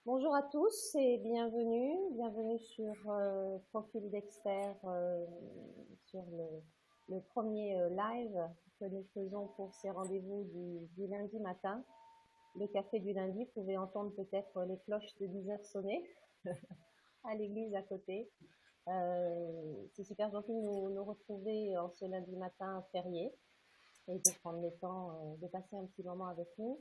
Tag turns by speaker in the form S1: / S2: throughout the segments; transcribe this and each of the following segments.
S1: Bonjour à tous et bienvenue. Bienvenue sur Profil d'expert sur le premier live que nous faisons pour ces rendez-vous du lundi matin. Le café du lundi, vous pouvez entendre peut-être les cloches de 10 heures sonner à l'église à côté. C'est super gentil de nous retrouver en ce lundi matin férié et de prendre le temps de passer un petit moment avec nous.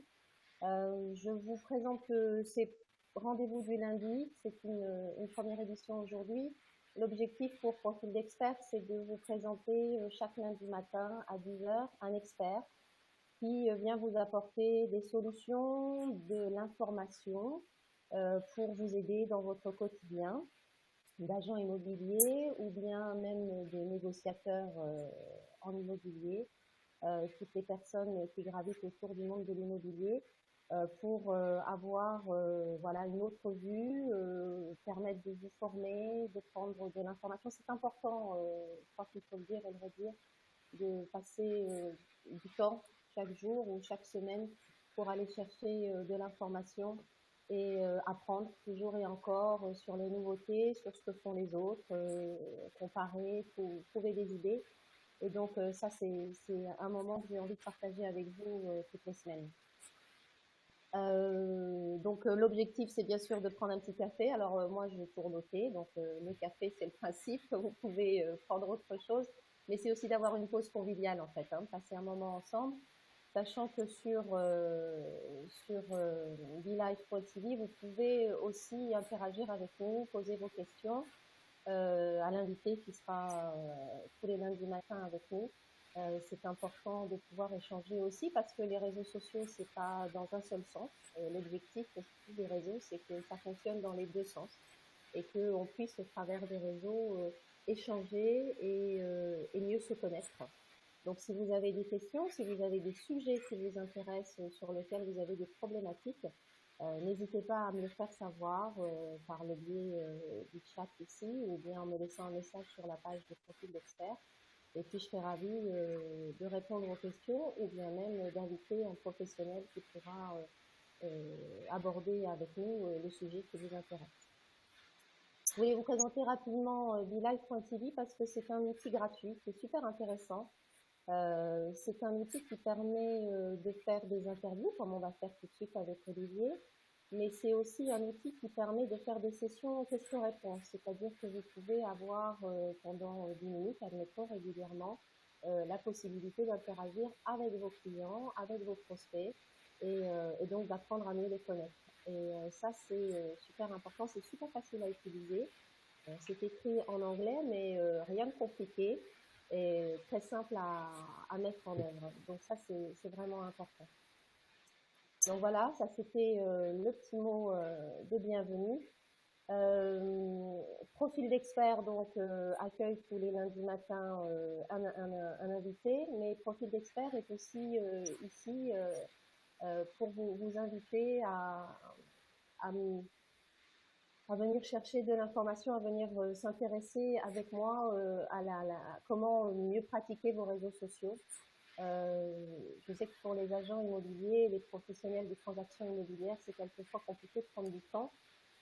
S1: Je vous présente ces rendez-vous du lundi. C'est une première édition aujourd'hui. L'objectif pour Profil d'expert, c'est de vous présenter chaque lundi matin à 10 heures un expert qui vient vous apporter des solutions, de l'information pour vous aider dans votre quotidien d'agent immobilier ou bien même de négociateurs en immobilier, toutes les personnes qui gravitent autour du monde de l'immobilier pour avoir voilà, une autre vue, permettre de vous former, de prendre de l'information. C'est important, je crois qu'il faut le dire et le redire, de passer du temps chaque jour ou chaque semaine pour aller chercher de l'information et apprendre toujours et encore sur les nouveautés, sur ce que font les autres, comparer, trouver des idées. Et donc, ça, c'est un moment que j'ai envie de partager avec vous toutes les semaines. Donc, l'objectif, c'est bien sûr de prendre un petit café. Alors, moi, je tourne au thé. Donc, le café, c'est le principe. Vous pouvez prendre autre chose. Mais c'est aussi d'avoir une pause conviviale, en fait, hein, passer un moment ensemble. Sachant que sur BeLife.tv, vous pouvez aussi interagir avec nous, poser vos questions à l'invité qui sera tous les lundis matins avec nous. C'est important de pouvoir échanger aussi parce que les réseaux sociaux, c'est pas dans un seul sens. L'objectif aussi des réseaux, c'est que ça fonctionne dans les deux sens et qu'on puisse, au travers des réseaux, échanger et mieux se connaître. Donc, si vous avez des questions, si vous avez des sujets qui vous intéressent, sur lesquels vous avez des problématiques, n'hésitez pas à me le faire savoir par le biais du chat ici ou bien en me laissant un message sur la page de Profil d'expert. Et puis, je serai ravie de répondre aux questions ou bien même d'inviter un professionnel qui pourra aborder avec nous le sujet qui vous intéresse. Je voulais vous présenter rapidement BeLife.tv parce que c'est un outil gratuit qui est super intéressant. C'est un outil qui permet de faire des interviews, comme on va faire tout de suite avec Olivier, mais c'est aussi un outil qui permet de faire des sessions questions-réponses, c'est-à-dire que vous pouvez avoir pendant 10 minutes, admettons régulièrement, la possibilité d'interagir avec vos clients, avec vos prospects, et donc d'apprendre à mieux les connaître. Et ça, c'est super important, c'est super facile à utiliser. C'est écrit en anglais, mais rien de compliqué et très simple à mettre en œuvre. Donc ça, c'est vraiment important. Donc voilà, ça c'était le petit mot de bienvenue. Profil d'expert donc accueille tous les lundis matins un invité, mais Profil d'expert est aussi ici pour vous inviter à à venir chercher de l'information, à venir s'intéresser avec moi à comment mieux pratiquer vos réseaux sociaux. Je sais que pour les agents immobiliers, les professionnels des transactions immobilières, c'est quelquefois compliqué de prendre du temps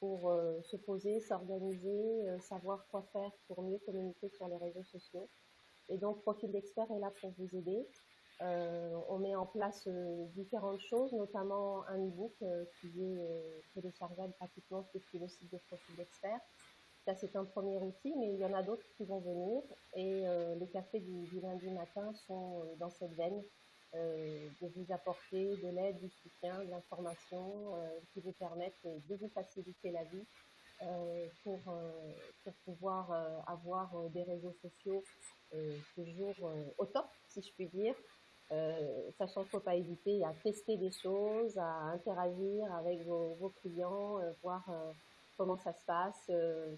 S1: pour se poser, s'organiser, savoir quoi faire pour mieux communiquer sur les réseaux sociaux. Et donc, Profil d'expert est là pour vous aider. On met en place différentes choses, notamment un e-book qui est téléchargeable gratuitement depuis le site de Profil d'expert. Ça, c'est un premier outil, mais il y en a d'autres qui vont venir. Et les cafés du lundi matin sont dans cette veine de vous apporter de l'aide, du soutien, de l'information qui vous permettent de vous faciliter la vie pour pouvoir avoir des réseaux sociaux toujours au top, si je puis dire. Sachant qu'il ne faut pas hésiter à tester des choses, à interagir avec vos clients, voir comment ça se passe,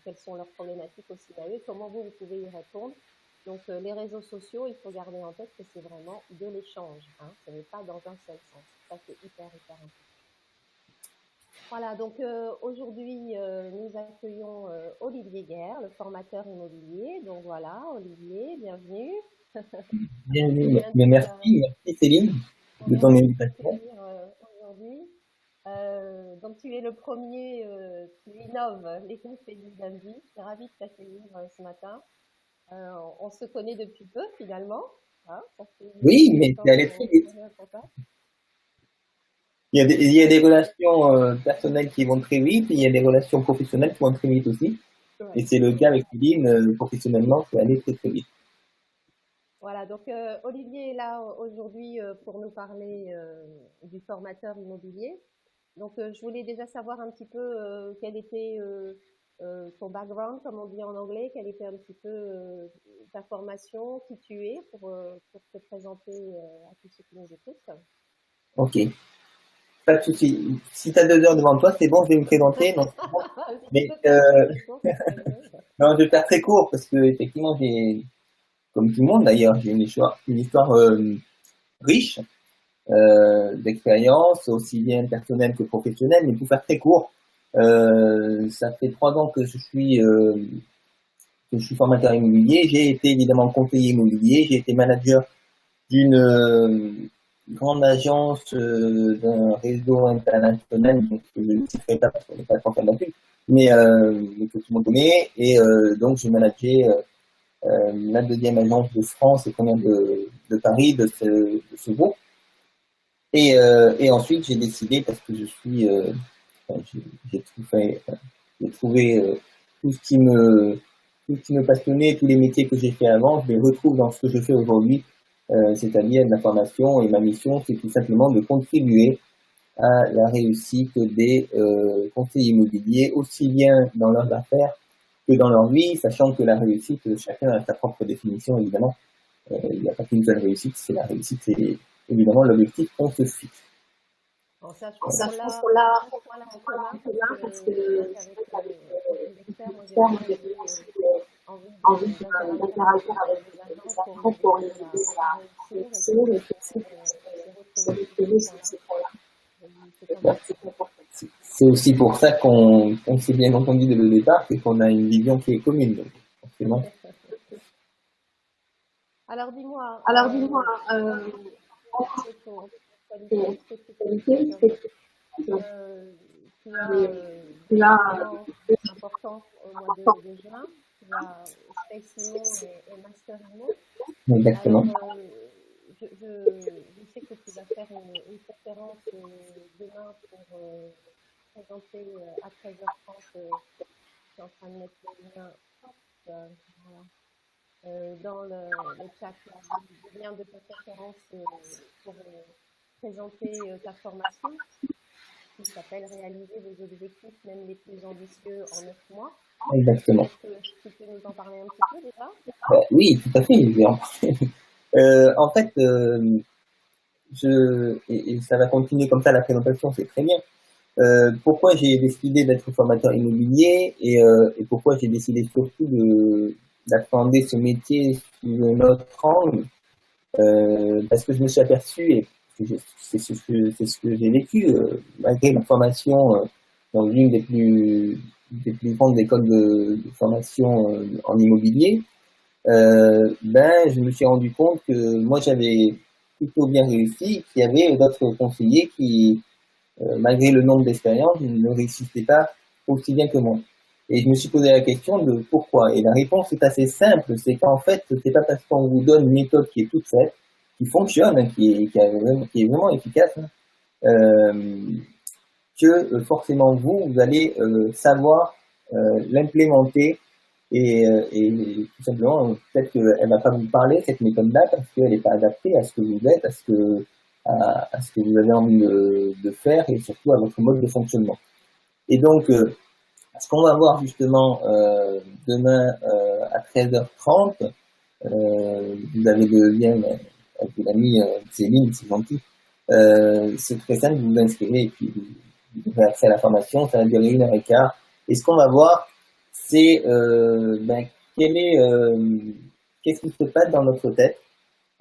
S1: quelles sont leurs problématiques aussi à eux, comment vous pouvez y répondre. Donc, les réseaux sociaux, il faut garder en tête que c'est vraiment de l'échange. Hein, ce n'est pas dans un seul sens. Ça, c'est hyper important. Voilà, donc aujourd'hui, nous accueillons Olivier Guerre, le formateur immobilier. Donc voilà, Olivier, bienvenue.
S2: Bienvenue.
S1: On vient
S2: Mais
S1: de,
S2: merci Céline
S1: on
S2: de
S1: vient
S2: ton
S1: de
S2: invitation.
S1: s'accueillir aujourd'hui. Donc tu es le premier qui innove les cafés du lundi. Je suis ravie de t'accueillir ce matin. On se connaît depuis peu finalement. Hein, ça fait
S2: Oui,
S1: peu de
S2: mais
S1: temps
S2: c'est allé très vite.
S1: qu'on est en contact.
S2: Il y a des relations personnelles qui vont très vite, et il y a des relations professionnelles qui vont très vite aussi.
S1: Ouais,
S2: Et c'est le cas avec
S1: exactement.
S2: Céline, professionnellement, c'est allé très très vite.
S1: Voilà, donc Olivier est là aujourd'hui pour nous parler du formateur immobilier. Donc je voulais déjà savoir un petit peu quel était ton background, comme on dit en anglais, quelle était un petit peu ta formation, qui tu es, pour te présenter à tous ceux qui nous écoutent.
S2: Ok, pas de souci. Si tu as 2 heures devant toi, c'est bon, je vais me présenter. Non, c'est bon.
S1: Si tu
S2: Mais
S1: peux faire très très court, ce serait mieux.
S2: non, je vais faire très court parce que effectivement, j'ai, comme tout le monde d'ailleurs, j'ai une histoire riche d'expérience, aussi bien personnelle que professionnelle. Mais pour faire très court, ça fait 3 ans que je suis formateur immobilier. J'ai été évidemment conseiller immobilier. J'ai été manager d'une grande agence d'un réseau international, donc je ne citerai pas parce qu'on n'est pas en train non plus, mais que tout le monde connaît. Et donc j'ai managé la deuxième agence de France et première de Paris de ce groupe. Et ensuite j'ai décidé, parce que je suis, enfin, j'ai trouvé, enfin, j'ai trouvé tout ce qui me passionnait, tous les métiers que j'ai fait avant, je les retrouve dans ce que je fais aujourd'hui, c'est-à-dire de la formation. Et ma mission, c'est tout simplement de contribuer à la réussite des conseillers immobiliers, aussi bien dans leurs affaires que dans leur vie, sachant que la réussite, chacun a sa propre définition, évidemment. Il n'y a pas qu'une seule réussite, c'est la réussite, c'est évidemment l'objectif qu'on se fixe.
S1: Bon, ça, je
S2: Bon,
S1: pense
S2: ça,
S1: qu'on
S2: je pense
S1: l'a
S2: qu'on l'a
S1: ce point-là en commun parce que c'est vrai qu'avec les experts, moi j'ai aussi envie d'interagir avec les agents pour les aider à réussir et puis à se retrouver sur ces points-là. C'est important.
S2: c'est aussi pour ça qu'on s'est bien entendu dès le départ et qu'on a une vision qui est commune. Donc, forcément.
S1: Alors dis-moi,
S2: Alors dis-moi,
S1: c'est ton spécialité, ce que tu fais exactement. Euh, Tu as des
S2: là,
S1: événements importants au mois de juin. Tu as Space Imo et Master Imo. Alors,
S2: exactement.
S1: je sais que tu vas faire une conférence demain pour présenter à 13h30. Je suis en train de mettre le lien hop, voilà, dans le chat, là, le lien de ta conférence pour présenter ta formation qui s'appelle Réaliser vos objectifs, même les plus ambitieux, en 9 mois.
S2: Exactement.
S1: Est-ce que tu peux nous en parler un petit peu déjà?
S2: Oui, tout à fait. En fait, et ça va continuer comme ça la présentation, c'est très bien. Pourquoi j'ai décidé d'être formateur immobilier et pourquoi j'ai décidé surtout d'appréhender ce métier sous un autre angle, parce que je me suis aperçu, et c'est ce que j'ai vécu, malgré ma formation dans l'une des plus grandes écoles de formation en immobilier. Ben, je me suis rendu compte que moi j'avais plutôt bien réussi, qu'il y avait d'autres conseillers qui, malgré le nombre d'expériences, ne réussissaient pas aussi bien que moi. Et je me suis posé la question de pourquoi. Et la réponse est assez simple, c'est qu'en fait, c'est pas parce qu'on vous donne une méthode qui est toute faite, qui fonctionne, hein, qui est vraiment efficace, hein, euh, que forcément vous allez savoir l'implémenter et tout simplement, peut-être qu'elle va pas vous parler, cette méthode-là, parce qu'elle n'est pas adaptée à ce que vous êtes, à ce que vous avez envie de faire et surtout à votre mode de fonctionnement. Et donc, ce qu'on va voir justement demain à 13h30, vous avez le lien avec l'ami Céline, c'est gentil. C'est très simple, vous vous inscrivez et puis vous avez accès à la formation, ça va durer 1 heure et quart. Et ce qu'on va voir, c'est ben, qu'est-ce qui se passe dans notre tête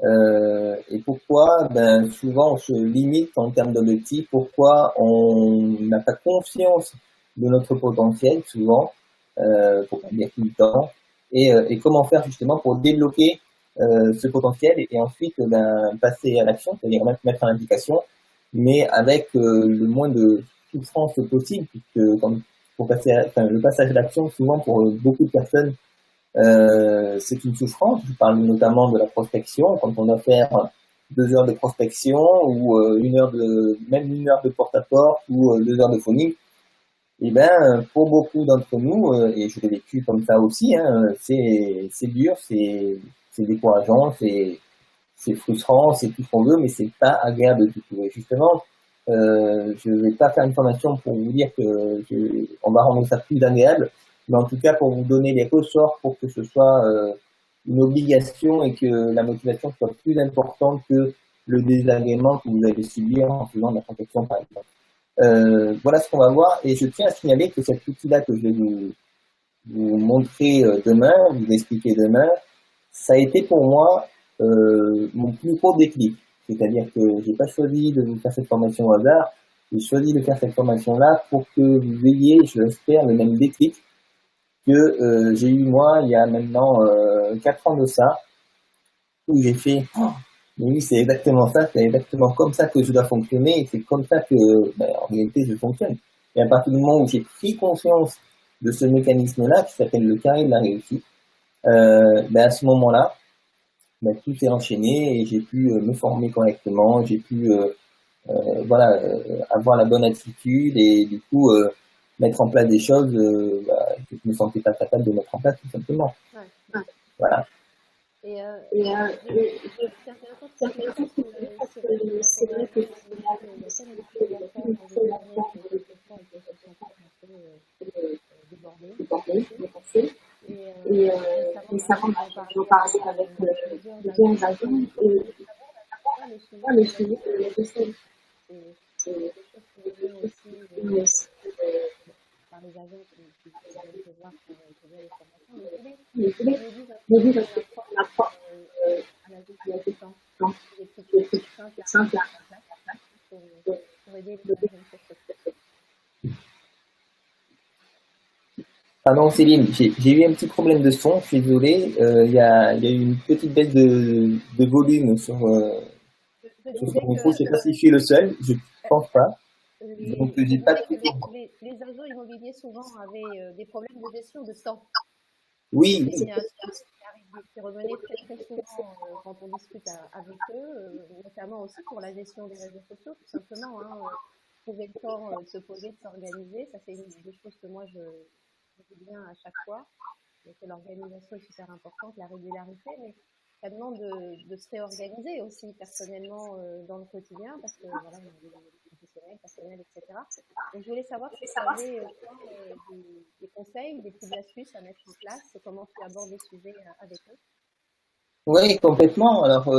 S2: et pourquoi ben, souvent on se limite en termes d'objectifs, pourquoi on n'a pas confiance de notre potentiel souvent, pour pas dire tout le temps, et comment faire justement pour débloquer ce potentiel et ensuite ben, passer à l'action, c'est-à-dire mettre en application mais avec le moins de souffrance possible, puisque le passage à l'action, souvent pour beaucoup de personnes, c'est une souffrance. Je parle notamment de la prospection, quand on doit faire 2 heures de prospection ou même une heure de porte-à-porte ou 2 heures de phoning. Et ben, pour beaucoup d'entre nous, et je l'ai vécu comme ça aussi, hein, c'est dur, c'est décourageant, c'est frustrant, c'est tout ce qu'on veut, mais c'est pas agréable du tout. Et justement, je vais pas faire une formation pour vous dire on va rendre ça plus agréable, mais en tout cas pour vous donner les ressorts pour que ce soit une obligation et que la motivation soit plus importante que le désagrément que vous allez subir en faisant de la prospection, par exemple. Voilà ce qu'on va voir, et je tiens à signaler que cet outil-là que je vais vous montrer demain, vous expliquer demain, ça a été pour moi mon plus gros déclic. C'est-à-dire que j'ai pas choisi de vous faire cette formation au hasard, j'ai choisi de faire cette formation-là pour que vous ayez, je l'espère, le même déclic que j'ai eu moi il y a maintenant 4 ans de ça, où j'ai fait mais oui, c'est exactement ça, c'est exactement comme ça que je dois fonctionner, et c'est comme ça que, en réalité, je fonctionne. Et à partir du moment où j'ai pris conscience de ce mécanisme-là, qui s'appelle le carré de la réussite, à ce moment-là, tout s'est enchaîné et j'ai pu me former correctement, j'ai pu, avoir la bonne attitude et du coup, mettre en place des choses que je me sentais pas capable de mettre en place, tout simplement.
S1: Ouais.
S2: Voilà.
S1: C'est intéressant parce que c'est vrai que débordé. Et récemment, j'en parlais avec plusieurs agents et le suivi de la gestion. C'est quelque chose qui est aussi par les agents qui viennent te voir pour les formations. Mais je dis la force à la gestion du temps. Des trucs simples à pour aider les agents sur ce.
S2: Pardon Céline, j'ai eu un petit problème de son, je suis désolé. Il y a eu une petite baisse de volume sur son micro. Je sais pas si je suis le seul, je pense pas. Donc j'ai pas
S1: les agents immobiliers souvent avaient des problèmes de gestion de temps.
S2: Oui.
S1: Qui revenait très souvent quand on discute avec eux, notamment aussi pour la gestion des réseaux sociaux, tout simplement. Trouver le temps de se poser, de s'organiser, ça c'est une des choses que moi je dis bien à chaque fois. Donc l'organisation est super importante, la régularité, mais ça demande de se réorganiser aussi personnellement dans le quotidien, parce que voilà, il y a des professionnels, personnels, etc. Donc je voulais savoir si tu avais des conseils, des petites astuces à mettre en place, comment tu abordes les sujets avec eux.
S2: Oui, complètement. Alors,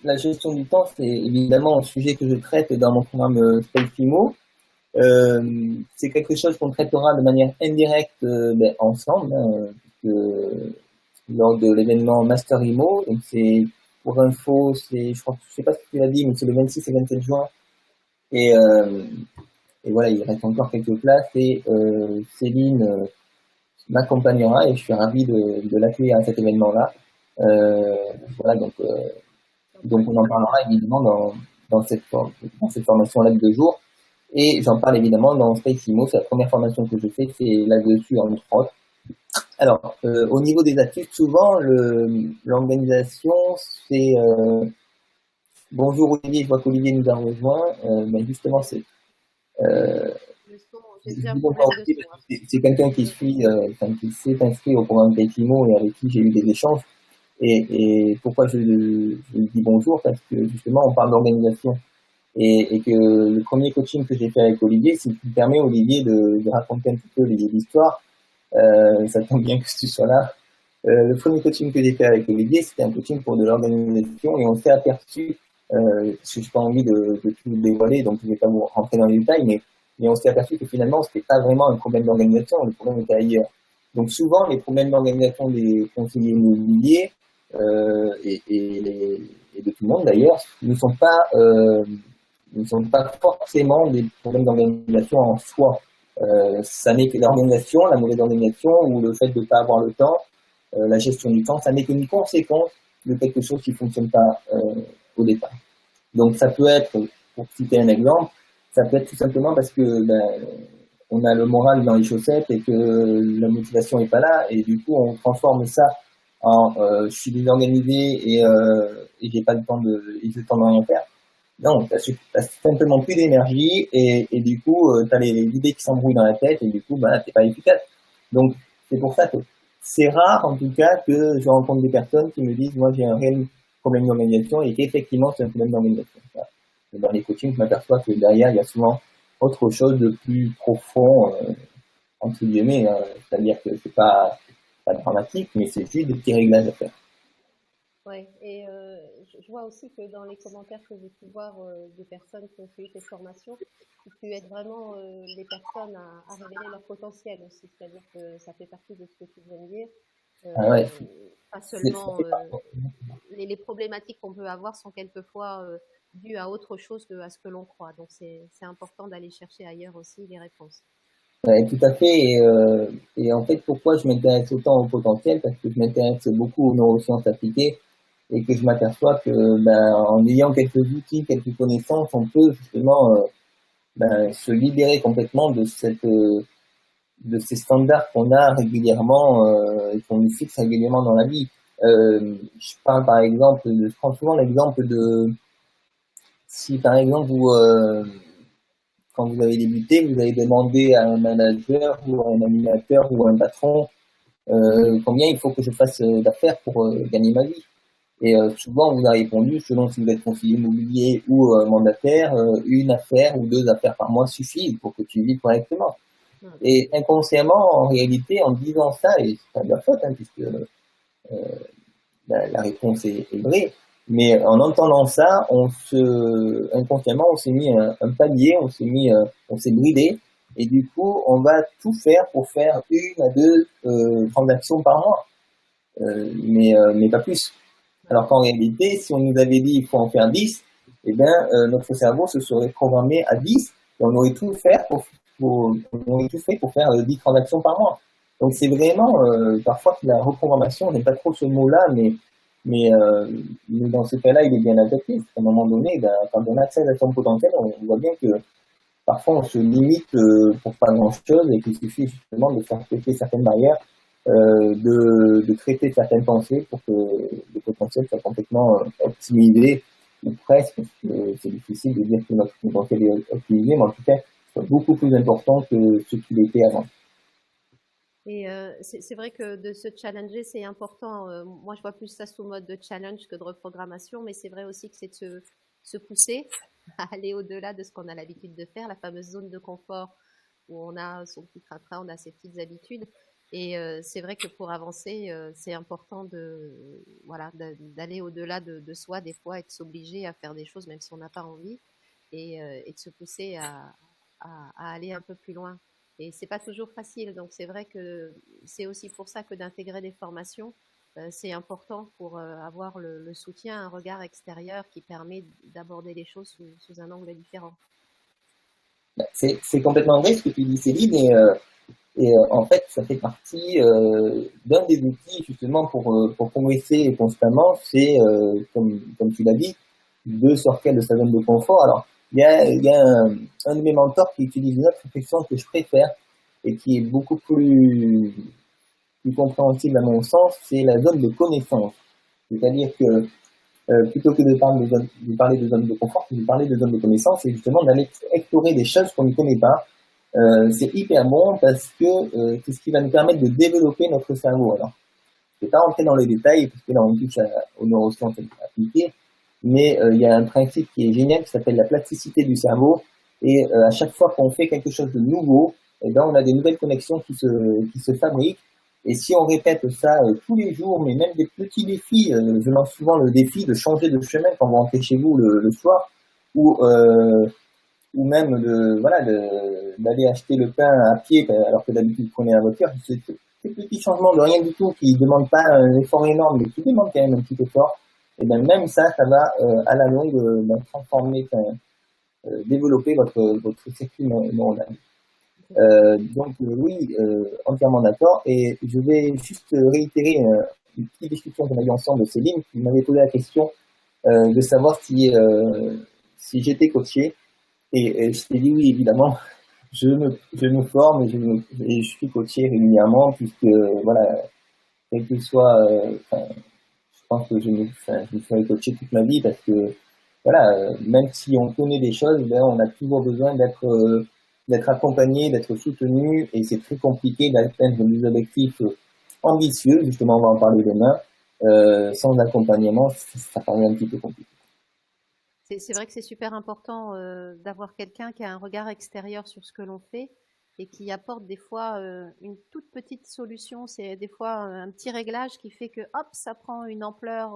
S2: la gestion du temps, c'est évidemment un sujet que je traite dans mon programme Space IMO. C'est quelque chose qu'on traitera de manière indirecte ensemble, lors de l'événement Master IMO. Donc c'est, pour info, je sais pas si tu l'as dit, mais c'est le 26 et 27 juin. Et voilà, il reste encore quelques places et Céline m'accompagnera et je suis ravi de l'accueillir à cet événement-là. Voilà, donc on en parlera évidemment dans cette formation-là de 2 jours. Et j'en parle évidemment dans Space IMO, c'est la première formation que je fais, c'est là-dessus entre autres. Alors, au niveau des astuces, souvent l'organisation, c'est bonjour Olivier, je vois qu'Olivier nous a rejoint, justement c'est quelqu'un qui qui s'est inscrit au programme Space IMO et avec qui j'ai eu des échanges. Et pourquoi je lui dis bonjour, parce que justement on parle d'organisation. Et que le premier coaching que j'ai fait avec Olivier, si tu me permets, Olivier, de raconter un petit peu l'histoire, ça tombe bien que tu sois là. Le premier coaching que j'ai fait avec Olivier, c'était un coaching pour de l'organisation et on s'est aperçu, parce que je n'ai pas envie de tout dévoiler, donc je ne vais pas vous rentrer dans les détails, mais on s'est aperçu que finalement, ce n'était pas vraiment un problème d'organisation, le problème était ailleurs. Donc souvent, les problèmes d'organisation des conseillers immobiliers et de tout le monde d'ailleurs ne sont pas forcément des problèmes d'organisation en soi. Ça n'est que l'organisation, la mauvaise organisation ou le fait de ne pas avoir le temps, la gestion du temps, ça n'est qu'une conséquence de quelque chose qui ne fonctionne pas au départ. Donc ça peut être pour citer un exemple, ça peut être tout simplement parce que on a le moral dans les chaussettes et que la motivation est pas là, et du coup on transforme ça en je suis désorganisé et j'ai pas le temps j'ai le temps de rien faire. Non, t'as simplement plus d'énergie et du coup t'as les idées qui s'embrouillent dans la tête et du coup t'es pas efficace. Donc c'est pour ça que c'est rare en tout cas que je rencontre des personnes qui me disent moi j'ai un réel problème d'organisation et qu'effectivement c'est un problème d'organisation. Voilà. Et dans les coachings, je m'aperçois que derrière il y a souvent autre chose de plus profond, entre guillemets, c'est-à-dire que c'est pas dramatique, mais c'est juste des petits réglages à faire.
S1: Ouais, et je vois aussi que dans les commentaires que j'ai pu voir des personnes qui ont fait cette formation, tu aides vraiment les personnes à révéler leur potentiel aussi, c'est-à-dire que ça fait partie de ce que tu viens de dire.
S2: Ah ouais,
S1: Pas seulement les problématiques qu'on peut avoir sont quelquefois dues à autre chose que à ce que l'on croit. Donc c'est important d'aller chercher ailleurs aussi les réponses.
S2: ouais, tout à fait. Et en fait, pourquoi je m'intéresse autant au potentiel? Parce que je m'intéresse beaucoup aux neurosciences appliquées et que je m'aperçois que en ayant quelques outils, quelques connaissances, on peut justement se libérer complètement de de ces standards qu'on a régulièrement et qu'on nous fixe régulièrement dans la vie. Je parle par exemple, je prends souvent l'exemple de si par exemple quand vous avez débuté, vous avez demandé à un manager ou à un animateur ou à un patron combien il faut que je fasse d'affaires pour gagner ma vie. Et souvent, vous avez répondu, selon si vous êtes conseiller immobilier ou mandataire, une affaire ou deux affaires par mois suffisent pour que tu vives correctement. Et inconsciemment, en réalité, en disant ça, et c'est pas de la faute, hein, puisque la réponse est vraie, mais en entendant ça, inconsciemment, on s'est mis un palier, on s'est bridé, et du coup, on va tout faire pour faire une à deux transactions par mois, mais pas plus. Alors qu'en réalité, si on nous avait dit il faut en faire 10, eh bien, notre cerveau se serait programmé à 10 et on aurait tout fait pour faire 10 transactions par mois. Donc c'est vraiment, parfois la reprogrammation, on n'aime pas trop ce mot-là, mais dans ce cas-là, il est bien adapté. À un moment donné, quand on accède à son potentiel, on voit bien que parfois on se limite pour pas grand-chose et qu'il suffit justement de faire péter certaines barrières, de traiter certaines pensées pour que le potentiel soit complètement optimisé ou presque. C'est difficile de dire que notre potentiel est optimisé, mais en tout cas, soit beaucoup plus important que ce qu'il était avant.
S1: Et c'est vrai que de se challenger, c'est important. Moi, je vois plus ça sous mode de challenge que de reprogrammation, mais c'est vrai aussi que c'est de se pousser à aller au-delà de ce qu'on a l'habitude de faire, la fameuse zone de confort où on a son petit train-train, on a ses petites habitudes. Et c'est vrai que pour avancer, c'est important d'aller au-delà de soi des fois et de s'obliger à faire des choses même si on n'a pas envie et de se pousser à aller un peu plus loin. Et c'est pas toujours facile, donc c'est vrai que c'est aussi pour ça que d'intégrer des formations, c'est important pour avoir le soutien, un regard extérieur qui permet d'aborder les choses sous un angle différent.
S2: C'est complètement vrai ce que tu dis, Céline, et en fait, ça fait partie d'un des outils justement pour progresser constamment, c'est, comme tu l'as dit, de sortir de sa zone de confort. Alors, il y a un de mes mentors qui utilise une autre réflexion que je préfère et qui est beaucoup plus compréhensible à mon sens, c'est la zone de connaissance. C'est-à-dire que plutôt que de parler de zone de confort, de parler de zone de connaissance, c'est justement d'aller explorer des choses qu'on ne connaît pas. C'est hyper bon parce que c'est ce qui va nous permettre de développer notre cerveau. Alors, je ne vais pas rentrer dans les détails parce que là on touche aux neurosciences appliquées, mais il y a un principe qui est génial qui s'appelle la plasticité du cerveau, et à chaque fois qu'on fait quelque chose de nouveau, eh ben on a des nouvelles connexions qui se fabriquent, et si on répète ça tous les jours, mais même des petits défis, je lance souvent le défi de changer de chemin quand vous rentrez chez vous le soir, ou même d'aller acheter le pain à pied alors que d'habitude vous prenez la voiture. Ces petits changements de rien du tout qui ne demandent pas un effort énorme mais qui demandent quand même un petit effort, et bien même ça va à la longue transformer, développer votre circuit neuronal. Donc oui, entièrement d'accord, et je vais juste réitérer une petite discussion qu'on a eue ensemble, Céline, qui m'avait posé la question de savoir si si j'étais coaché, et je t'ai dit oui, évidemment, je me forme et je suis coaché régulièrement puisque, voilà, quel que soit, enfin, je pense que je me ferai coacher toute ma vie parce que, voilà, même si on connaît des choses, ben, on a toujours besoin d'être accompagné, d'être soutenu, et c'est très compliqué d'atteindre des objectifs ambitieux, justement, on va en parler demain, sans accompagnement, ça paraît un petit peu compliqué.
S1: C'est vrai que c'est super important d'avoir quelqu'un qui a un regard extérieur sur ce que l'on fait et qui apporte des fois une toute petite solution. C'est des fois un petit réglage qui fait que hop, ça prend une ampleur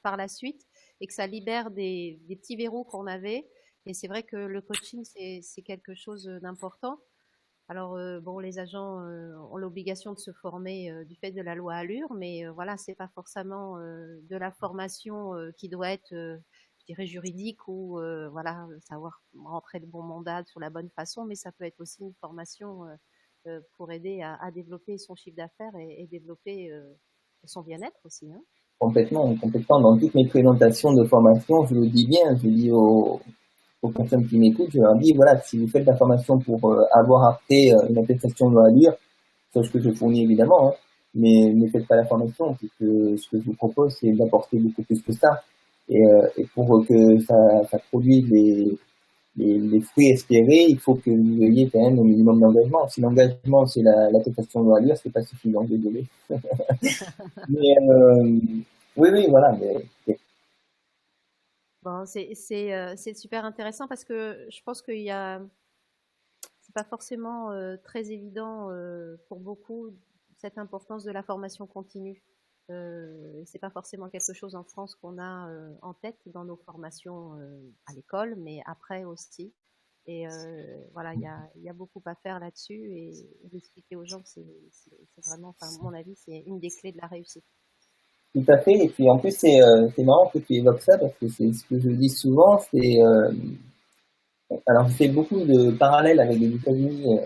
S1: par la suite et que ça libère des petits verrous qu'on avait. Et c'est vrai que le coaching, c'est quelque chose d'important. Alors bon, les agents ont l'obligation de se former du fait de la loi Allure, mais voilà, c'est pas forcément de la formation qui doit être, je dirais, juridique ou voilà, savoir rentrer le bon mandat sur la bonne façon, mais ça peut être aussi une formation pour aider à développer son chiffre d'affaires et développer son bien-être aussi, hein.
S2: Complètement, complètement. Dans toutes mes présentations de formation, je le dis bien, je dis aux personnes qui m'écoutent, je leur dis, voilà, si vous faites la formation pour avoir après une attestation de lire, chose que je fournis évidemment, hein, mais ne faites pas la formation, puisque ce que je vous propose, c'est d'apporter beaucoup plus que ça. Et pour que ça produise les fruits espérés, il faut que vous ayez quand même un minimum d'engagement. Si l'engagement, c'est l'attestation de lire, c'est pas suffisant, désolé. Mais oui, oui, voilà. Mais,
S1: Bon, c'est super intéressant parce que je pense qu'il y a c'est pas forcément très évident pour beaucoup cette importance de la formation continue. C'est pas forcément quelque chose en France qu'on a en tête dans nos formations à l'école, mais après aussi. Et voilà, il y a beaucoup à faire là-dessus et d'expliquer aux gens que c'est vraiment, enfin, à mon avis, c'est une des clés de la réussite.
S2: tout à fait. Et puis en plus, c'est marrant que tu évoques ça parce que c'est ce que je dis souvent. Alors, je fais beaucoup de parallèles avec les États-Unis,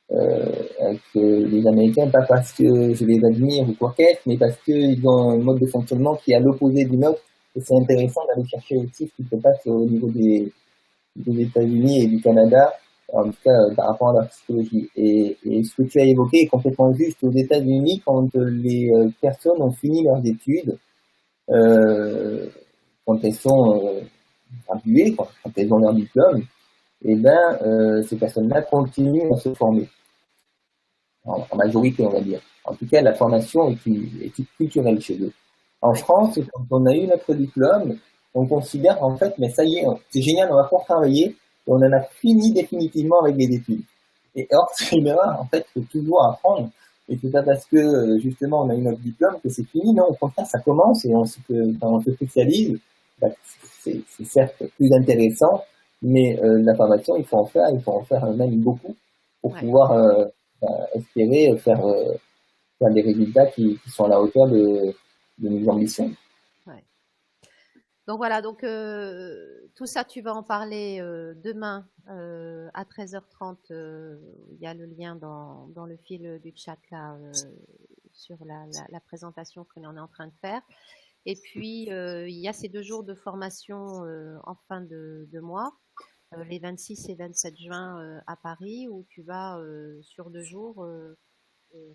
S2: avec les Américains, pas parce que je les admire ou quoi qu'est-ce, mais parce qu'ils ont un mode de fonctionnement qui est à l'opposé du nôtre. Et c'est intéressant d'aller chercher aussi ce qui se passe au niveau des États-Unis et du Canada, en tout cas par rapport à la psychologie. Et ce que tu as évoqué est complètement juste. Aux États-Unis, quand les personnes ont fini leurs études, euh, quand elles sont graduées, quand elles ont leur diplôme, et ben ces personnes-là continuent à se former, en majorité, on va dire. En tout cas, la formation est culturelle chez eux. En
S1: Oui,
S2: France, quand on a eu notre diplôme, on considère en fait, mais ça y est, c'est génial, on va pouvoir travailler, et on en a fini définitivement avec les études. Et or, c'est une erreur, en fait, il faut toujours apprendre. Et c'est pas parce que, justement, on a eu notre diplôme que c'est fini, non, au contraire, ça commence et quand on se spécialise, bah, c'est certes plus intéressant, mais la formation, il faut en faire même beaucoup pour
S1: ouais,
S2: pouvoir espérer faire des résultats qui sont à la hauteur de nos ambitions.
S1: ouais. Donc voilà, donc tout ça, tu vas en parler demain à 13h30. Il y a le lien dans le fil du chat là sur la présentation que l'on est en train de faire. Et puis il y a ces 2 jours de formation en fin de mois, les 26 et 27 juin à Paris, où tu vas sur 2 jours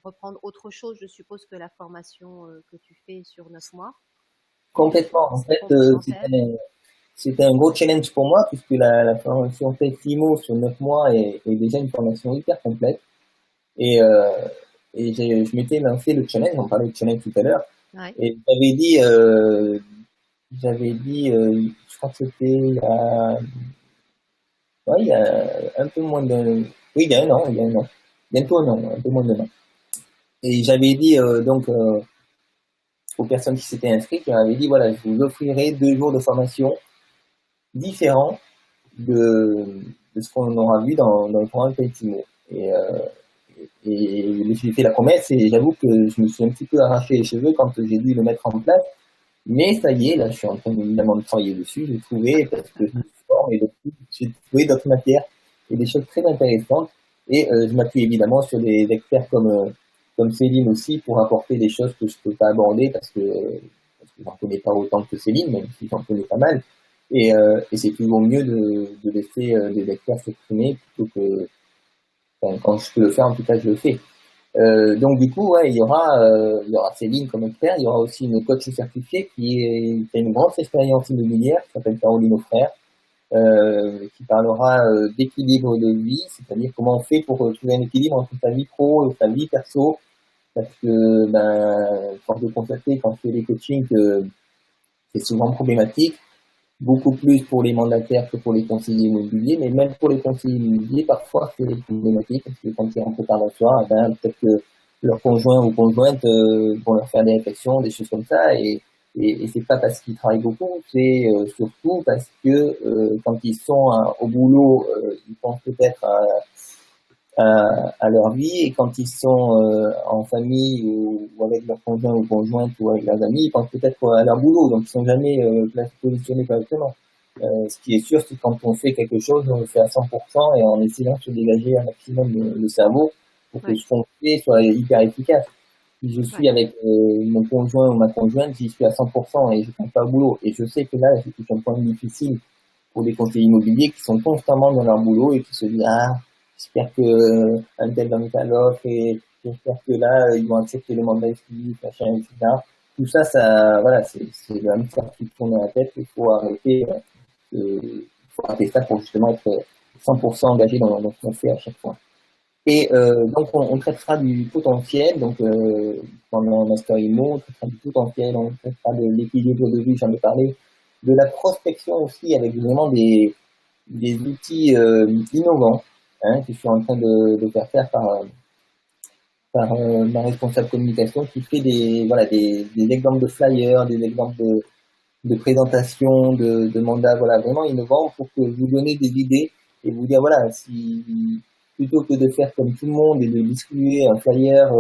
S1: reprendre autre chose, je suppose, que la formation que tu fais sur 9 mois.
S2: Complètement. En
S1: C'est
S2: fait,
S1: complémentaire.
S2: c'était un gros challenge pour moi puisque la formation PECIMO sur 9 mois est déjà une formation hyper complète. Et, je m'étais lancé le challenge, on parlait de challenge tout à l'heure,
S1: Ouais.
S2: et j'avais dit, je crois que c'était ouais, il y a un peu moins oui, il y a un an, bientôt un an, un peu moins d'un an. Et j'avais dit donc aux personnes qui s'étaient inscrites, j'avais dit voilà, je vous offrirai 2 jours de formation différents de ce qu'on aura vu dans le programme Peltimo. Et j'ai fait la promesse et j'avoue que je me suis un petit peu arraché les cheveux quand j'ai dû le mettre en place. Mais ça y est, là, je suis en train évidemment de travailler dessus. J'ai trouvé, parce que je me forme et depuis, j'ai trouvé d'autres matières et des choses très intéressantes. Et je m'appuie évidemment sur des experts comme Céline aussi pour apporter des choses que je peux pas aborder parce que j'en connais pas autant que Céline, même si j'en connais pas mal. Et c'est toujours mieux de laisser des experts s'exprimer plutôt que, enfin, quand je peux le faire, en tout cas, je le fais. Donc du coup, ouais, il y aura Céline comme expert, il y aura aussi une coach certifiée qui a une grande expérience immobilière, qui s'appelle Caroline Auffrère, qui parlera d'équilibre de vie, c'est-à-dire comment on fait pour trouver un équilibre entre sa vie pro et sa vie perso, parce que, force de constater quand je fais des coachings que c'est souvent problématique, beaucoup plus pour les mandataires que pour les conseillers immobiliers, mais même pour les conseillers immobiliers, parfois c'est problématique, parce que quand ils rentrent tard le soir, peut-être que leur conjoint ou conjointe vont leur faire des réflexions, des choses comme ça, et c'est pas parce qu'ils travaillent beaucoup, c'est surtout parce que quand ils sont au boulot, ils pensent peut-être à leur vie, et quand ils sont en famille ou avec leur conjoint ou conjointe ou avec leurs amis, ils pensent peut-être à leur boulot, donc ils sont jamais positionnés correctement. Ce qui est sûr, c'est que quand on fait quelque chose, on le fait à 100% et en essayant de se dégager un maximum le cerveau pour que ce qu'on fait soit hyper efficace. Si je suis avec mon conjoint ou ma conjointe, j'y suis à 100% et je ne pense pas au boulot. Et je sais que là, c'est un point difficile pour les conseillers immobiliers qui sont constamment dans leur boulot et qui se disent j'espère que un tel va mettre à l'offre et j'espère que là ils vont accepter le mandat exclusif, machin, etc. Tout ça, voilà, c'est un mystère qui tourne dans la tête. Il faut arrêter ça pour justement être 100% engagé dans ce qu'on fait à chaque fois. Et donc on traitera du potentiel, donc pendant un master IMO, on traitera du potentiel, on traitera de l'équilibre de vie, j'en ai parlé, de la prospection aussi avec vraiment des outils innovants que je suis en train de faire par ma responsable communication qui fait des exemples de flyers, des exemples de présentation, de mandats, voilà, vraiment innovants pour que vous donner des idées et vous dire, voilà, si plutôt que de faire comme tout le monde et de distribuer un flyer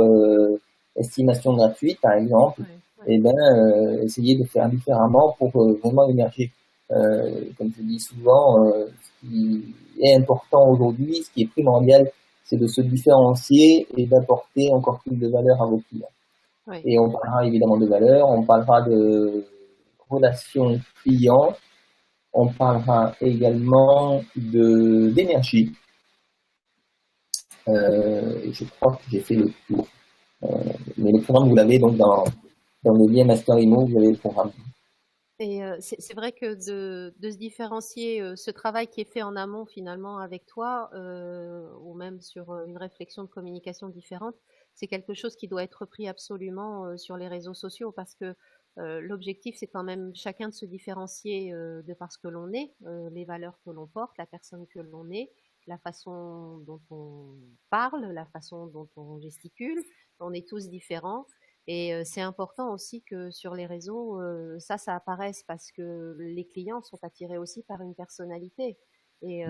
S2: estimation gratuite, par exemple, essayer de faire différemment pour vraiment émerger. Comme je dis souvent, ce qui est important aujourd'hui, ce qui est primordial, c'est de se différencier et d'apporter encore plus de valeur à vos clients. Oui. Et on parlera évidemment de valeur, on parlera de relations clients, on parlera également d'énergie. Je crois que j'ai fait le tour. Mais le programme, vous l'avez donc dans le lien Master Immo, vous avez le programme.
S1: Et c'est vrai que de se différencier, ce travail qui est fait en amont finalement avec toi, ou même sur une réflexion de communication différente, c'est quelque chose qui doit être pris absolument sur les réseaux sociaux parce que l'objectif c'est quand même chacun de se différencier de par ce que l'on est, les valeurs que l'on porte, la personne que l'on est, la façon dont on parle, la façon dont on gesticule, on est tous différents. Et c'est important aussi que sur les réseaux, ça apparaisse parce que les clients sont attirés aussi par une personnalité. Et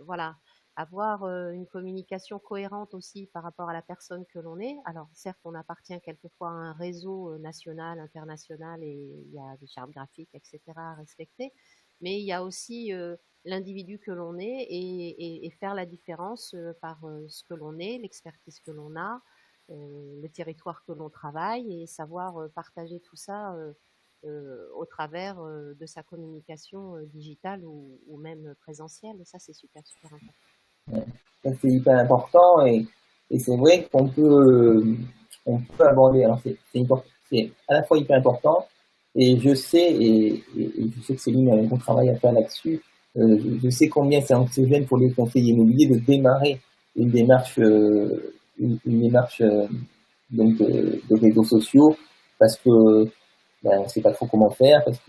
S1: voilà, avoir une communication cohérente aussi par rapport à la personne que l'on est. Alors certes, on appartient quelquefois à un réseau national, international, et il y a des chartes graphiques, etc. à respecter. Mais il y a aussi l'individu que l'on est et faire la différence par ce que l'on est, l'expertise que l'on a, le territoire que l'on travaille et savoir partager tout ça au travers de sa communication digitale ou même présentielle. Ça, c'est super important.
S2: Ça, c'est hyper important et c'est vrai qu'on peut aborder. Alors, c'est à la fois hyper important et je sais, je sais que Céline a un bon travail à faire là-dessus. Je sais combien c'est anxiogène pour les conseillers immobiliers de démarrer une démarche donc de réseaux sociaux parce que on ne sait pas trop comment faire, parce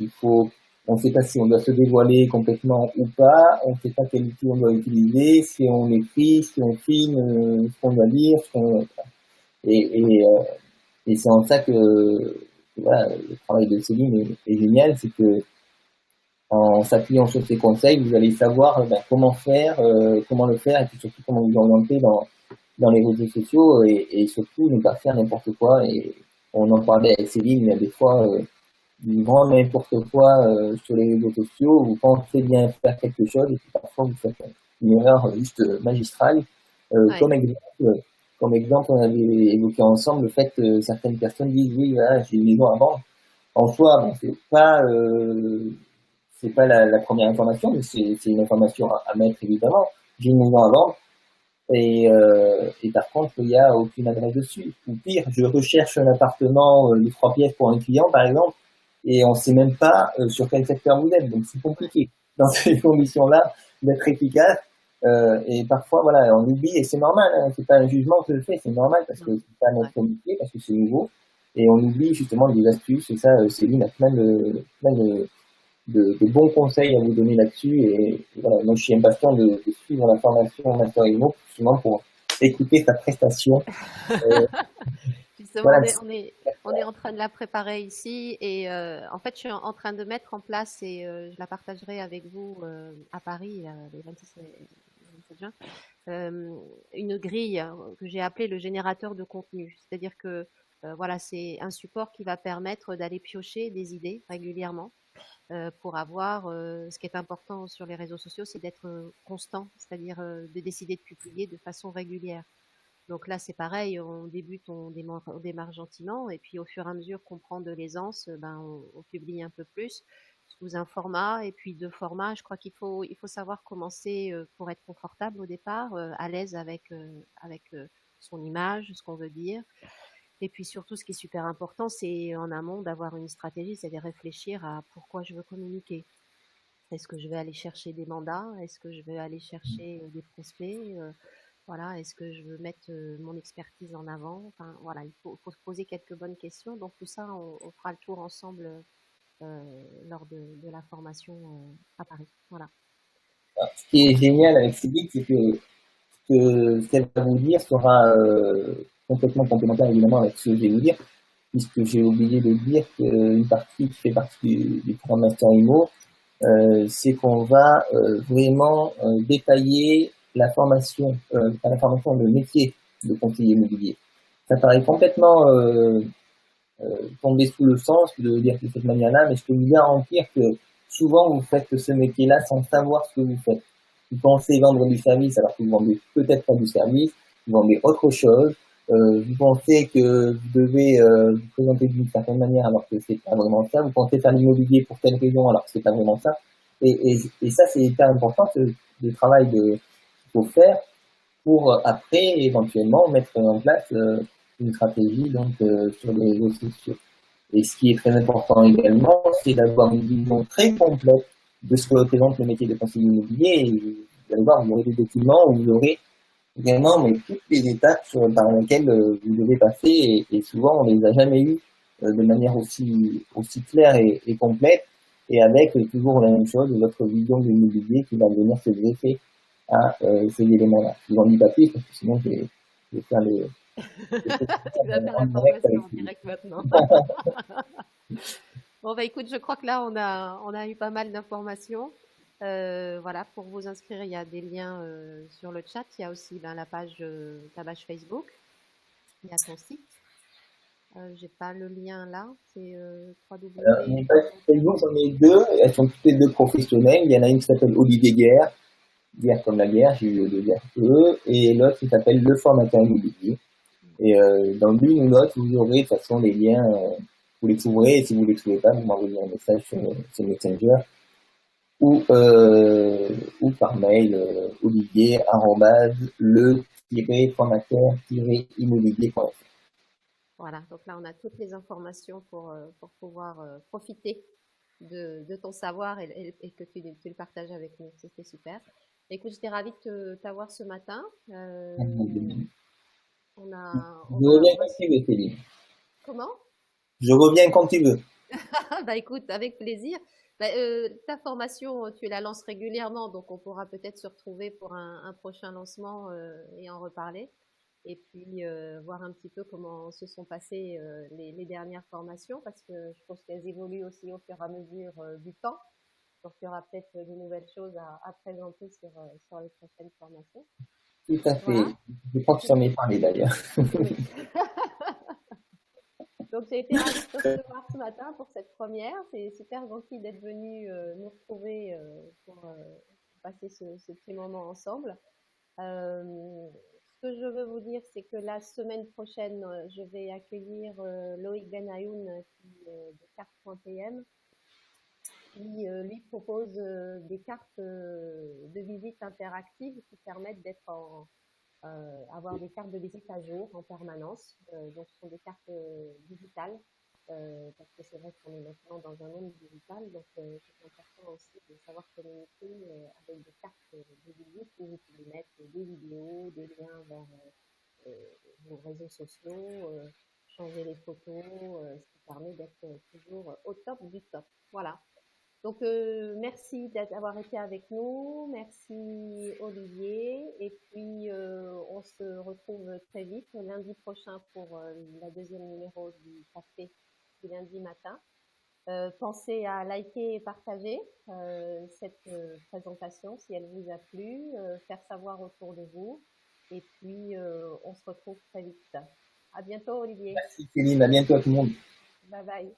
S2: on ne sait pas si on doit se dévoiler complètement ou pas, on ne sait pas quel outil on doit utiliser, si on écrit, si on filme, ce qu'on doit dire, et c'est en ça que voilà, le travail de Céline est génial, c'est que en s'appuyant sur ses conseils, vous allez savoir comment faire, comment le faire, et puis surtout comment vous orienter dans les réseaux sociaux et surtout ne pas faire n'importe quoi. Et on en parlait avec Céline, il y a des fois du grand n'importe quoi sur les réseaux sociaux, vous pensez bien faire quelque chose et puis parfois vous faites une erreur juste magistrale. Comme exemple, on avait évoqué ensemble le fait que certaines personnes disent oui, voilà, j'ai une maison à vendre. En soi, bon, c'est pas la première information, mais c'est une information à mettre évidemment. J'ai une maison à vendre et par contre il n'y a aucune adresse dessus. Ou pire, je recherche un appartement de 3 pièces pour un client par exemple et on sait même pas sur quel secteur vous êtes, donc c'est
S1: Ouais,
S2: compliqué dans ces conditions-là d'être efficace. Et parfois voilà, on oublie et c'est normal, hein, c'est pas un jugement que je fais, c'est normal parce que
S1: non,
S2: c'est pas
S1: ouais,
S2: notre métier, parce que c'est nouveau et on oublie justement des astuces et ça, Céline a plein de bons conseils à vous donner là-dessus. Et voilà, moi, je suis impatient de suivre la formation Master Imo, justement pour écouter sa prestation. Euh,
S1: justement,
S2: voilà,
S1: on est en train de la préparer ici et en fait, je suis en train de mettre en place et je la partagerai avec vous à Paris les 26 et 27 juin, une grille que j'ai appelée le générateur de contenu. C'est-à-dire que voilà, c'est un support qui va permettre d'aller piocher des idées régulièrement pour avoir, ce qui est important sur les réseaux sociaux, c'est d'être constant, c'est-à-dire de décider de publier de façon régulière. Donc là, c'est pareil, on débute, on démarre gentiment, et puis au fur et à mesure qu'on prend de l'aisance, ben, on publie un peu plus sous un format, et puis deux formats. Je crois qu'il faut savoir commencer pour être confortable au départ, à l'aise avec son image, ce qu'on veut dire. Et puis surtout, ce qui est super important, c'est en amont d'avoir une stratégie, c'est de réfléchir à pourquoi je veux communiquer. Est-ce que je vais aller chercher des mandats? Est-ce que je vais aller chercher des prospects? Voilà, est-ce que je veux mettre mon expertise en avant? Enfin, voilà, il faut se poser quelques bonnes questions. Donc tout ça, on fera le tour ensemble lors de la formation à Paris. Voilà.
S2: ce qui est génial avec Céline, c'est que ce qu'elle va vous dire sera complètement complémentaire évidemment avec ce que je vais vous dire, puisque j'ai oublié de dire qu'une partie qui fait partie du programme Master Imo, c'est qu'on va vraiment détailler la formation, pas la formation, le métier de conseiller immobilier. Ça paraît complètement tomber sous le sens de dire de cette manière-là, mais je peux vous garantir que souvent vous faites ce métier-là sans savoir ce que vous faites. Vous pensez vendre du service alors que vous vendez peut-être pas du service, vous vendez autre chose. Vous pensez que vous devez vous présenter d'une certaine manière alors que c'est pas vraiment ça. Vous pensez faire l'immobilier pour telle raison alors que c'est pas vraiment ça. Et ça c'est hyper important, le travail qu'il faut faire pour après éventuellement mettre en place une stratégie donc sur les réseaux sociaux. Et ce qui est très important également, c'est d'avoir une vision très complète de ce que représente le métier de conseiller immobilier. Et vous allez voir, vous aurez des documents où vous aurez vraiment mais toutes les étapes par lesquelles vous devez passer et souvent on les a jamais eues de manière aussi claire et complète et avec toujours la même chose, votre vision de l'immobilier qui va venir se greffer à ces éléments-là. Je vous en dis pas plus parce que sinon je vais faire
S1: Tu vas faire
S2: en
S1: la
S2: direct avec
S1: formation en
S2: lui.
S1: direct maintenant. Bon, bah écoute, je crois que là, on a eu pas mal d'informations. Voilà, pour vous inscrire, il y a des liens sur le chat. Il y a aussi ben, ta page Facebook. Il y a ton site. J'ai pas le lien là. C'est
S2: Mes
S1: www.
S2: pages Facebook, j'en ai deux. Elles sont toutes les deux professionnelles. Il y en a une qui s'appelle Olivier Guerre, Guerre comme la guerre, j'ai eu de dire eux, et l'autre qui s'appelle Le Formateur Immobilier. Et dans l'une ou l'autre, vous aurez de toute façon les liens, vous les trouverez, et si vous ne les trouvez pas, vous m'envoyez un message sur Messenger ou par mail, olivier, le-formateur-immobilier.fr.
S1: Voilà, donc là, on a toutes les informations pour pouvoir profiter de ton savoir et que tu le partages avec nous. C'était super. Écoute, j'étais ravie de t'avoir ce matin. On a,
S2: Je reviens quand tu veux, Céline.
S1: comment?
S2: Je reviens quand tu veux.
S1: Bah écoute, avec plaisir. Bah, ta formation, tu la lances régulièrement, donc on pourra peut-être se retrouver pour un prochain lancement et en reparler. Et puis voir un petit peu comment se sont passées les dernières formations, parce que je pense qu'elles évoluent aussi au fur et à mesure du temps. Donc il y aura peut-être de nouvelles choses à présenter sur les prochaines formations.
S2: Tout à
S1: Voilà.
S2: fait. Je crois que je t'en ai parlé d'ailleurs.
S1: Oui. Donc j'ai été ravie de te recevoir ce matin pour cette première. C'est super gentil d'être venu nous retrouver pour passer ce petit moment ensemble. Ce que je veux vous dire, c'est que la semaine prochaine, je vais accueillir Loïc Benayoun qui, de carte.pm qui lui propose des cartes de visite interactives qui permettent d'être avoir des cartes de visite à jour en permanence. Donc, ce sont des cartes digitales, parce que c'est vrai qu'on est maintenant dans un monde digital, donc c'est important aussi de savoir communiquer avec des cartes de visite où vous pouvez mettre des vidéos, des liens vers vos réseaux sociaux, changer les photos, ce qui permet d'être toujours au top du top. Voilà. Donc, merci d'avoir été avec nous. Merci Olivier. Et puis, on se retrouve très vite lundi prochain pour la deuxième numéro du café du lundi matin. Pensez à liker et partager cette présentation si elle vous a plu, faire savoir autour de vous. Et puis, on se retrouve très vite. À bientôt, Olivier.
S2: Merci Céline, à bientôt à tout le monde.
S1: Bye bye.